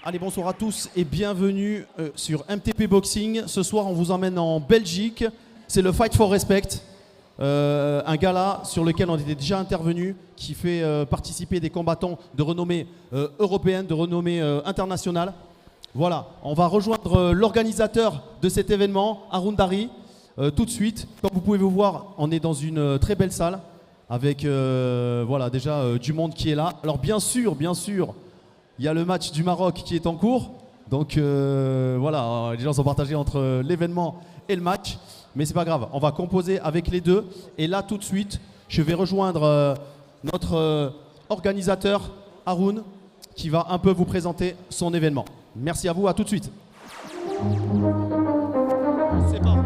Allez, bonsoir à tous et bienvenue sur MTP Boxing. Ce soir, on vous emmène en Belgique. C'est le Fight for Respect, un gala sur lequel on était déjà intervenu, qui fait participer des combattants de renommée européenne, de renommée internationale. Voilà, on va rejoindre l'organisateur de cet événement, Haroun Dari, tout de suite. Comme vous pouvez vous voir, on est dans une très belle salle avec voilà, déjà du monde qui est là. Alors bien sûr, il y a le match du Maroc qui est en cours. Donc voilà, les gens sont partagés entre l'événement et le match. Mais c'est pas grave, on va composer avec les deux. Et là, tout de suite, je vais rejoindre notre organisateur, Haroun, qui va un peu vous présenter son événement. Merci à vous, à tout de suite. C'est pas.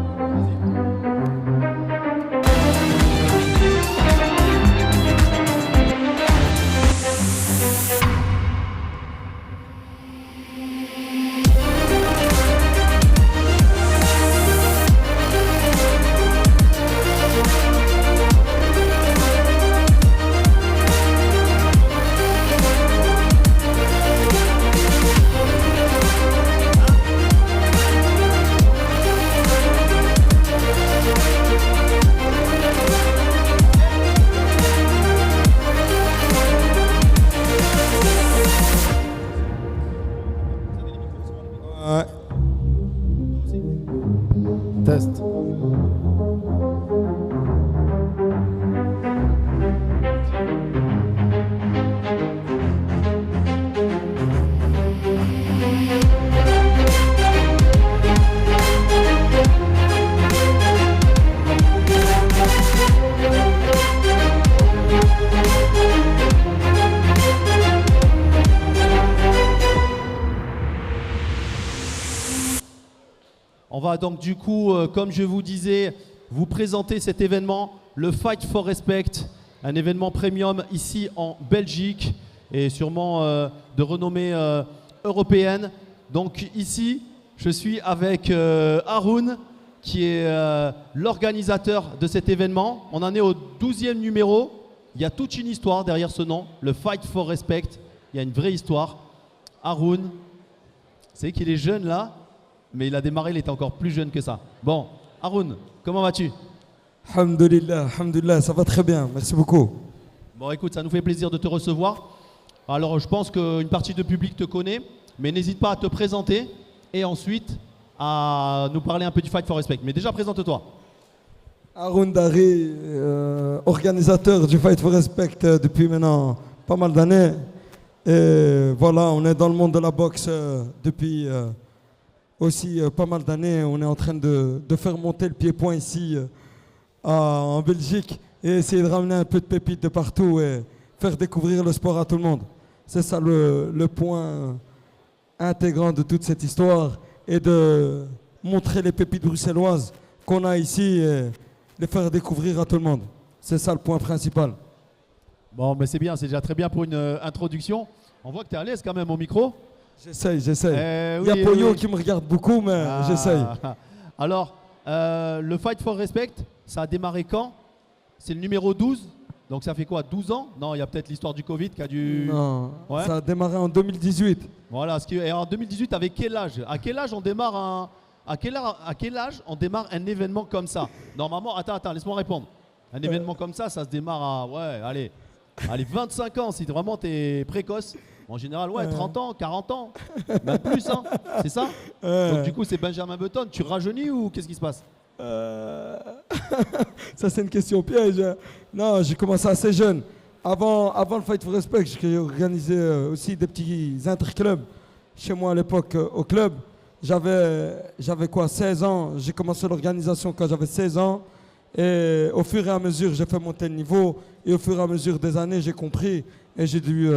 Ouais. Test. On va donc du coup, comme je vous disais, vous présenter cet événement, le Fight for Respect, un événement premium ici en Belgique et sûrement de renommée européenne. Donc ici, je suis avec Haroun, qui est l'organisateur de cet événement. On en est au 12e numéro. Il y a toute une histoire derrière ce nom, le Fight for Respect. Il y a une vraie histoire. Haroun, c'est qu'il est jeune là, mais il a démarré, il était encore plus jeune que ça. Bon, Haroun, comment vas-tu? Alhamdulillah, ça va très bien, merci beaucoup. Bon, écoute, ça nous fait plaisir de te recevoir. Alors, je pense qu'une partie du public te connaît, mais n'hésite pas à te présenter et ensuite à nous parler un peu du Fight for Respect. Mais déjà, présente-toi. Haroun Dari, organisateur du Fight for Respect depuis maintenant pas mal d'années. Et voilà, on est dans le monde de la boxe depuis aussi pas mal d'années. On est en train de faire monter le pied-point ici en Belgique et essayer de ramener un peu de pépites de partout et faire découvrir le sport à tout le monde. C'est ça le point intégrant de toute cette histoire, et de montrer les pépites bruxelloises qu'on a ici et les faire découvrir à tout le monde. C'est ça le point principal. Bon, mais c'est bien, c'est déjà très bien pour une introduction. On voit que tu es à l'aise quand même au micro. J'essaye. Oui, Il y a Poyo oui. qui me regarde beaucoup, mais j'essaye. Alors, le Fight for Respect, ça a démarré quand? C'est le numéro 12. Donc ça fait quoi, 12 ans? Non, il y a peut-être l'histoire du Covid qui a dû... Non, Ouais. ça a démarré en 2018. Voilà, et en 2018, avec quel âge? À quel âge on démarre à quel âge on démarre un événement comme ça? Normalement, attends, laisse-moi répondre. Un événement comme ça se démarre à, allez, 25 ans, si vraiment t'es précoce. En général, 30 ans, 40 ans, même plus, hein. C'est ça? Donc du coup, c'est Benjamin Button. Tu rajeunis ou qu'est-ce qui se passe? Ça, c'est une question piège. Non, j'ai commencé assez jeune. Avant le Fight for Respect, j'ai organisé aussi des petits interclubs chez moi à l'époque au club. J'avais quoi, 16 ans. J'ai commencé l'organisation quand j'avais 16 ans. Et au fur et à mesure, j'ai fait monter le niveau. Et au fur et à mesure des années, j'ai compris. Et j'ai dû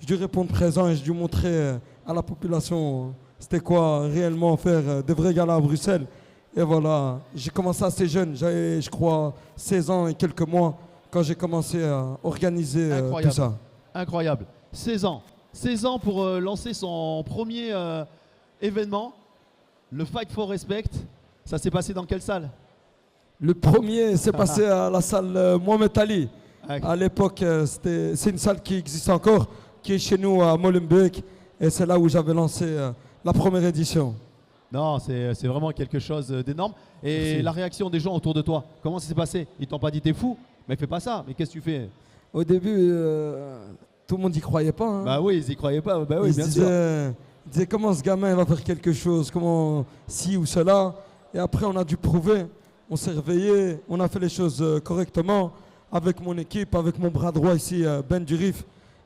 répondre présent et j'ai dû montrer à la population c'était quoi réellement faire des vrais galas à Bruxelles. Et voilà, j'ai commencé assez jeune, j'avais je crois 16 ans et quelques mois quand j'ai commencé à organiser tout ça. Incroyable, 16 ans. 16 ans pour lancer son premier événement, le Fight for Respect. Ça s'est passé dans quelle salle? Le premier s'est passé à la salle Mohamed Ali. À l'époque, c'est une salle qui existe encore, qui est chez nous à Molenbeek. Et c'est là où j'avais lancé la première édition. Non, c'est vraiment quelque chose d'énorme. Et Merci. la réaction des gens autour de toi, comment ça s'est passé? Ils t'ont pas dit t'es fou, mais fais pas ça. Mais qu'est-ce que tu fais? Au début, tout le monde n'y croyait pas. Hein. Bah oui, ils y croyaient pas. Bah oui, Ils bien se sûr. disaient comment ce gamin va faire quelque chose, comment ci ou cela. Et après, on a dû prouver. On s'est réveillé, on a fait les choses correctement avec mon équipe, avec mon bras droit ici, Ben Durif.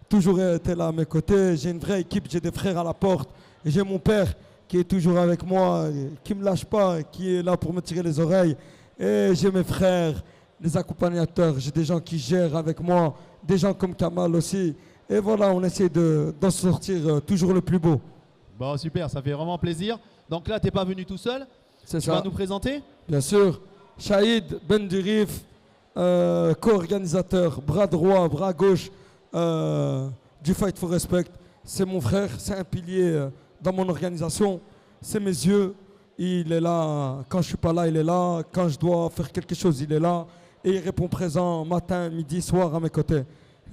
Toujours été là à mes côtés. J'ai une vraie équipe, j'ai des frères à la porte. Et j'ai mon père qui est toujours avec moi, qui ne me lâche pas, qui est là pour me tirer les oreilles. Et j'ai mes frères, les accompagnateurs, j'ai des gens qui gèrent avec moi, des gens comme Kamal aussi. Et voilà, on essaie d'en sortir toujours le plus beau. Bon, super, ça fait vraiment plaisir. Donc là, t'es pas venu tout seul. C'est Tu vas ça. nous présenter? Bien sûr. Shahid Ben Durif, co-organisateur, bras droit, bras gauche du Fight for Respect. C'est mon frère, c'est un pilier dans mon organisation. C'est mes yeux. Il est là. Quand je suis pas là, il est là. Quand je dois faire quelque chose, il est là. Et il répond présent matin, midi, soir à mes côtés.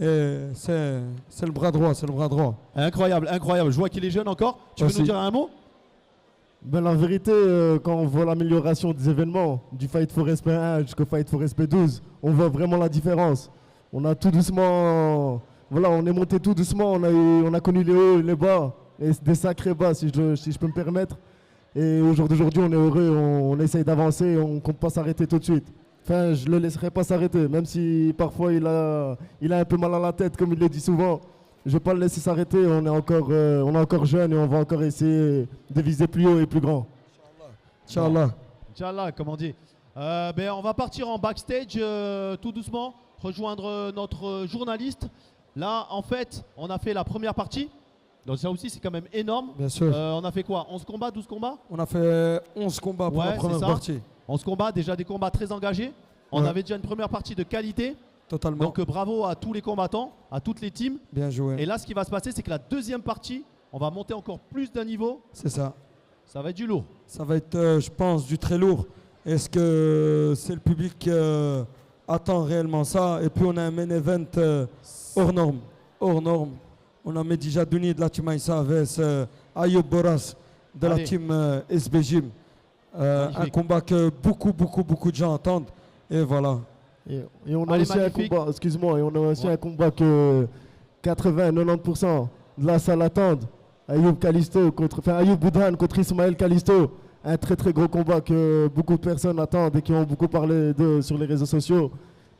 Et c'est le bras droit, c'est le bras droit. Incroyable, incroyable. Je vois qu'il est jeune encore. Tu veux Merci. nous dire un mot? Ben, la vérité, quand on voit l'amélioration des événements, du Fight for Respect 1 jusqu'au Fight for Respect 12, on voit vraiment la différence. On a tout doucement, voilà, on est monté tout doucement, on a connu les hauts et les bas, et des sacrés bas si je peux me permettre. Et au jour d'aujourd'hui, on est heureux, on essaye d'avancer, on ne compte pas s'arrêter tout de suite. Enfin, je ne le laisserai pas s'arrêter, même si parfois il a un peu mal à la tête, comme il le dit souvent. Je ne vais pas le laisser s'arrêter, on est encore jeune et on va encore essayer de viser plus haut et plus grand. Inch'Allah. Inch'Allah, comme on dit. Ben, on va partir en backstage tout doucement, rejoindre notre journaliste. Là, en fait, on a fait la première partie. Donc ça aussi, c'est quand même énorme. Bien sûr. On a fait quoi? 11 combats, 12 combats? On a fait 11 combats pour Ouais, la c'est première ça. partie. 11 combats, déjà des combats très engagés. On Ouais. avait déjà une première partie de qualité. Totalement. Donc bravo à tous les combattants, à toutes les teams. Bien joué. Et là, ce qui va se passer, c'est que la deuxième partie, on va monter encore plus d'un niveau. C'est ça. Ça va être du lourd. Ça va être, je pense, du très lourd. Est-ce que c'est le public qui attend réellement ça? Et puis on a un main event hors norme. Hors norme. On a Mehdi Jadouni de la team Aïssa avec Ayoub Boras de Allez. la team SB Gym. Un Magnifique. combat que beaucoup de gens attendent. Et voilà. Et on a Allez, aussi un magnifique. combat, excuse-moi, et on a aussi Ouais. un combat que 80-90% de la salle attendent. Ayoub Boudhan contre Ismaël Kalisto. Un très très gros combat que beaucoup de personnes attendent et qui ont beaucoup parlé sur les réseaux sociaux.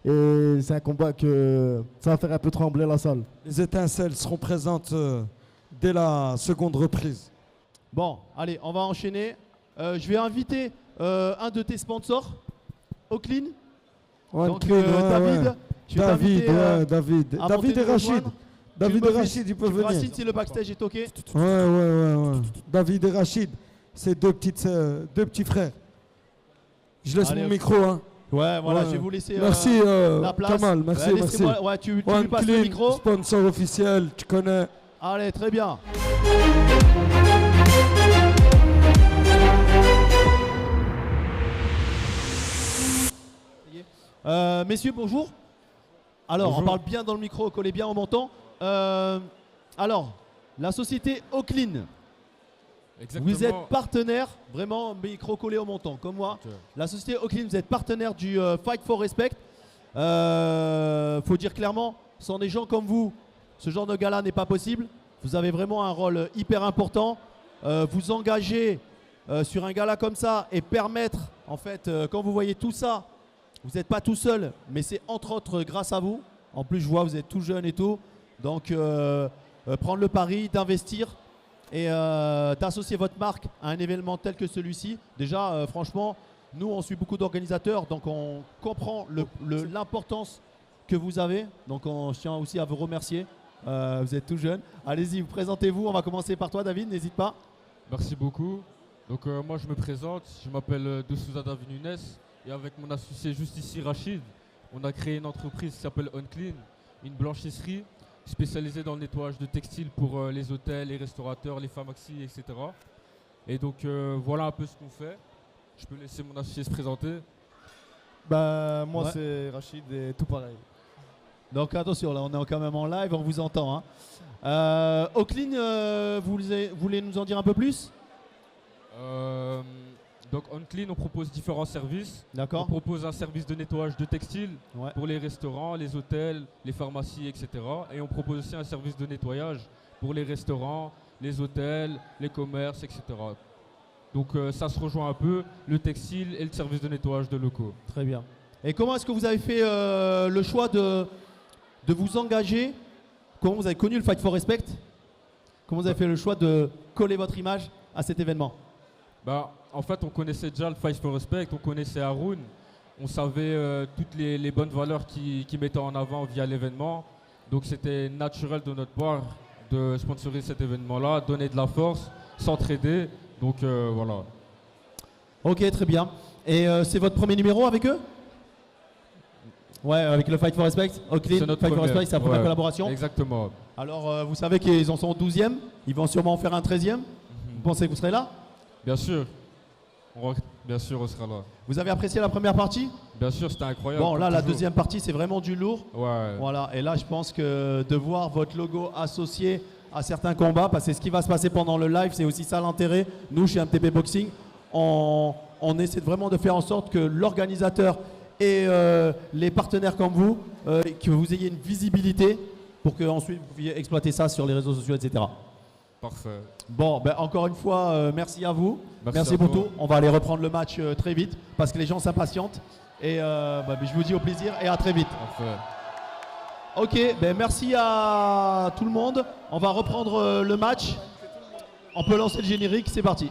Et c'est un combat que ça va faire un peu trembler la salle. Les étincelles seront présentes dès la seconde reprise. Bon, allez, on va enchaîner. Je vais inviter un de tes sponsors, Oclean. Ouais, Donc Clean, ouais, David, ouais. je vais David, t'inviter, ouais, David. à David monter et nous Rachid. rejoindre. David Tu et me Rachid, fais- ils peuvent tu me venir. fascines si le backstage est OK. Ouais. David et Rachid, c'est deux petits frères. Je laisse Allez, mon ok. micro. Hein. Ouais, voilà, Ouais. je vais vous laisser Merci la place. Kamal, merci, Ouais, merci. laissez-moi- Ouais, tu lui One passes le Clean, micro. sponsor officiel, tu connais. Allez, très bien. Messieurs, bonjour. Alors, Bonjour. on parle bien dans le micro, collez bien au menton. Alors, la société Oclean, Exactement. vous êtes partenaire, vraiment micro collé au menton, comme moi. Ok. La société Oclean, vous êtes partenaire du Fight for Respect. Faut dire clairement, sans des gens comme vous, ce genre de gala n'est pas possible. Vous avez vraiment un rôle hyper important. Vous engagez sur un gala comme ça et permettre, en fait, quand vous voyez tout ça, vous n'êtes pas tout seul, mais c'est entre autres grâce à vous. En plus, je vois, vous êtes tout jeune et tout. Donc, prendre le pari d'investir et d'associer votre marque à un événement tel que celui-ci. Déjà, franchement, nous, on suit beaucoup d'organisateurs, donc on comprend l'importance que vous avez. Donc, je tiens aussi à vous remercier. Vous êtes tout jeune. Allez-y, vous présentez-vous. On va commencer par toi, David, n'hésite pas. Merci beaucoup. Donc moi je me présente, je m'appelle De Souza David Nunes et avec mon associé juste ici Rachid, on a créé une entreprise qui s'appelle OnClean, une blanchisserie spécialisée dans le nettoyage de textiles pour les hôtels, les restaurateurs, les pharmacies, etc. Et donc voilà un peu ce qu'on fait. Je peux laisser mon associé se présenter. Bah moi Ouais. c'est Rachid et tout pareil. Donc attention, là on est quand même en live, on vous entend. Hein. Oaklin, vous voulez nous en dire un peu plus? Donc OnClean, on propose différents services. On D'accord. propose un service de nettoyage de textiles Ouais. pour les restaurants, les hôtels, les pharmacies, etc. Et on propose aussi un service de nettoyage pour les restaurants, les hôtels, les commerces, etc. Donc ça se rejoint un peu, le textile et le service de nettoyage de locaux. Très bien. Et comment est-ce que vous avez fait le choix de vous engager? Comment vous avez connu le Fight for Respect? Comment vous avez fait le choix de coller votre image à cet événement? Bah, en fait, on connaissait déjà le Fight for Respect, on connaissait Haroun, on savait toutes les bonnes valeurs qu'il mettait en avant via l'événement. Donc c'était naturel de notre part de sponsoriser cet événement-là, donner de la force, s'entraider. Donc voilà. Ok, très bien. Et c'est votre premier numéro avec eux? Ouais, avec le Fight for Respect. Oaklin, C'est notre Fight for première. Respect, c'est la première Ouais, collaboration. Exactement. Alors, vous savez qu'ils en sont au 12e. Ils vont sûrement en faire un 13e. Vous pensez que vous serez là? Bien sûr. Bien sûr, on sera là. Vous avez apprécié la première partie? Bien sûr, c'était incroyable. Bon, là, comme la toujours. deuxième partie, c'est vraiment du lourd. Ouais. Voilà, et là, je pense que de voir votre logo associé à certains combats, parce que c'est ce qui va se passer pendant le live, c'est aussi ça l'intérêt. Nous, chez MTP Boxing, on essaie vraiment de faire en sorte que l'organisateur et les partenaires comme vous, que vous ayez une visibilité pour que ensuite vous puissiez exploiter ça sur les réseaux sociaux, etc. Parfait. Bon, ben, encore une fois, merci à vous. Merci à pour toi. tout. On va aller reprendre le match très vite parce que les gens s'impatientent. Et je vous dis au plaisir et à très vite. Parfait. Ok, ben merci à tout le monde. On va reprendre le match. On peut lancer le générique, c'est parti.